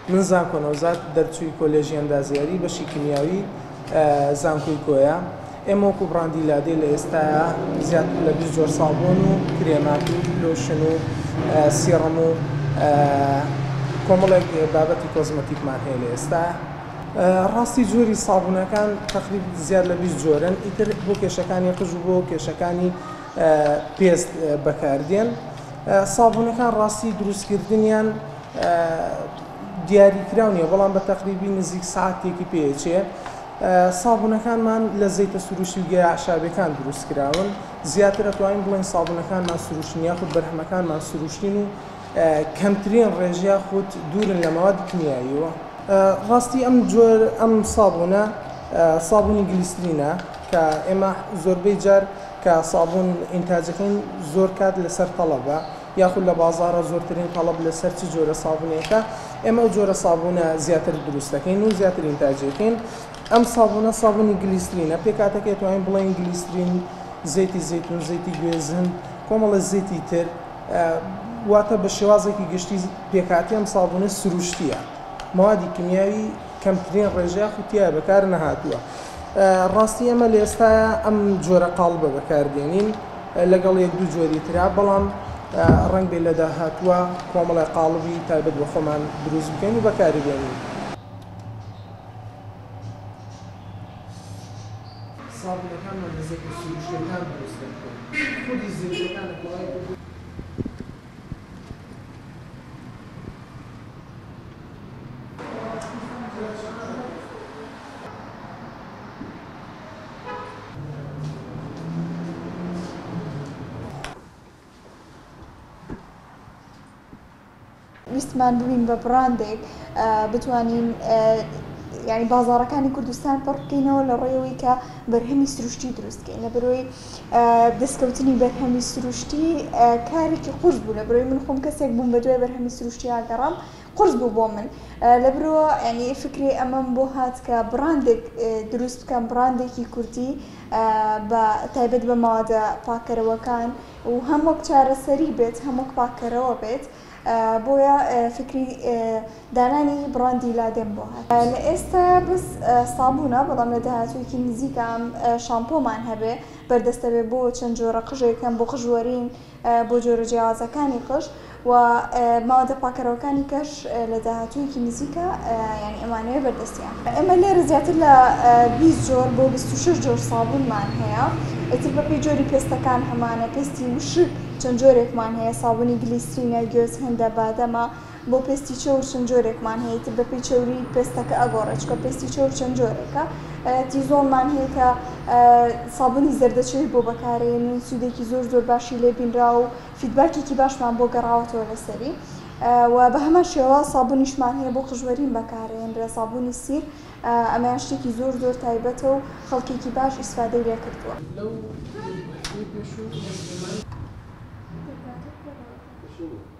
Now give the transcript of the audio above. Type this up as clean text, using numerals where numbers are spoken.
من زانکۆنەوزات دەرچووی کۆلێژی ئەندازیاری بەشی کیمیاوی زانکۆی کۆیە. ئێمە وەکو براندی لادێ لە ئێستاە زیاتر لە 20 جۆر سابۆن و کرێمات و لۆشن و سیڕم و کۆمەڵێک بابەتی کۆزمەتیکمان هەیە لە ئێستا. ڕاستی جۆری سابوونەکان تقریب زیاد لە 20 جۆرن، ئیتر بۆ کێشەکانی قژ و بۆ کێشەکانی پێست بەکاردێن. سابوونەکان ڕاستی دروستکردنیان دیاریکراو نیە، بەڵام بە تقریبی نزیک ساعتێکی پێچێ. سابوونەکانمان لە زەیتە سروشتی و گەیە عشابەکان دروستکراون. زیاتر ئەتوانین بڵێن سابوونەکانمان سروشتین یاخود بەرهەمەکانمان سروشتین و کەمترین ڕێژیا خۆت دوورن لە مواد کیمیاییەوە. ڕاستی ئەم سابوونە سابوونی گلیسرینە کە ئێمە زۆربەی جار کە سابوون ئینتاجەکەین زۆر کات لەسەر تەڵەبە یاخود لە بازارە زۆرترین تەڵەب لەسەر چ جۆرە سابوونێکە ئێمە ئەو جۆرە سابوونە زیاتر دروست دەکەین و زیاتر ئینتاجەکەین. ئەم سابوونە سابوونی گلیسرینە، پێکاتەکە دەتوانین بڵێن گلیسرین، زەیتی زەیتون، زەیتی گوێزن، کۆمەڵە زەیتی تر، واتە بە شێوازێکی گشتی پێکاتی ئەم سابوونە سروشتیە، موادی کیمیاوی کەمترین ڕێژەیە خوتیایە بەکار نەهاتووە. ڕاستی ئەمە لە ئێستاە ئەم جۆرە قاڵبە بەکاردێنین لەگەڵ یەک دوو جۆری ترا، بەڵام ڕەنگ بێ لە داهاتووە کۆمەڵی قاڵبی تایبەت بە خۆمان دروست بکەین و بەکاری بێنین. سابوونەکانمان لە زەیت سروشتیەکان دروست دەکەین. خودی زەیتەکان ویستمان ببین بە براندێک بتوانین یعنی بازارەکانی کوردستان پڕ بکەینەوە لە ڕێەوەی کە بەرهەمی سروشتی دروستکەین، لە بەرۆی دەستکەوتنی بەرهەمی سروشتی کارێکی قورس بوو. لە بەرۆی من خۆم کەسێک بووم بە دوای بەرهەمی سروشتی ئاگەڕام قورس بوو بۆ من. لە بەرۆ ینی فکری ئەمەم بۆ هات کە براندێک دروست بکەم، براندێکی کوردی بە تایبەت بە ماوەدە پاکەرەوەکان و هەم وەک چارەسەری بێت، هەم وەک پاکەرەوە بێت. بۆیە فکری دانانی براندی لادێم بۆ هات. لە ئێستا بەس سابوونە، بەڵام لە داهاتوویەکی نزیکە شامپۆمان هەبێ بەردەستە بێ بۆ چەند جۆرە قژێکەکەم، بۆ قژوەرین، بۆ جۆرە جیاوازەکانی قژ و ماوەدە پاکەرەوەکانی کەش لە داهاتوویەکی نزیکە ینی ئەمانەوێ بەردەستیان. ئێمە لێرە زیاتر لە 20 جۆر بۆ 26 جۆر سابوونمان هەیە. ئیتر بەپێی جۆری پێستەکان هەمانە، پێستی وشک چەند جۆرێکمان هەیە، سابوونی گلیسرینە، گوێز هەندە، بادەمە، بۆ پێستی چەور چەند جۆرێکمان هەیە، تر بەپێی چەوری پێستەکە ئەگۆڕێت چکە پێستی چەور چەند جۆرێکە. تیزۆڵمان هەیە کە سابوونی زەردەچەوی بۆ بەکارهێنین، سوودێکی زۆر زۆر باشی لێ بینرا و فیدباکێکی باشمان بۆ گەڕاوەتەوە لەسەری. و بە هەمان شێوە سابوونیشمان هەیە بۆ قژوەرین بەکارهێنرا، سابوونی سیر، ئەمەیان شتێکی زۆر زۆر تایبەتە و خەڵکێکی باش ئیسفادەی لێ کردووە. Show.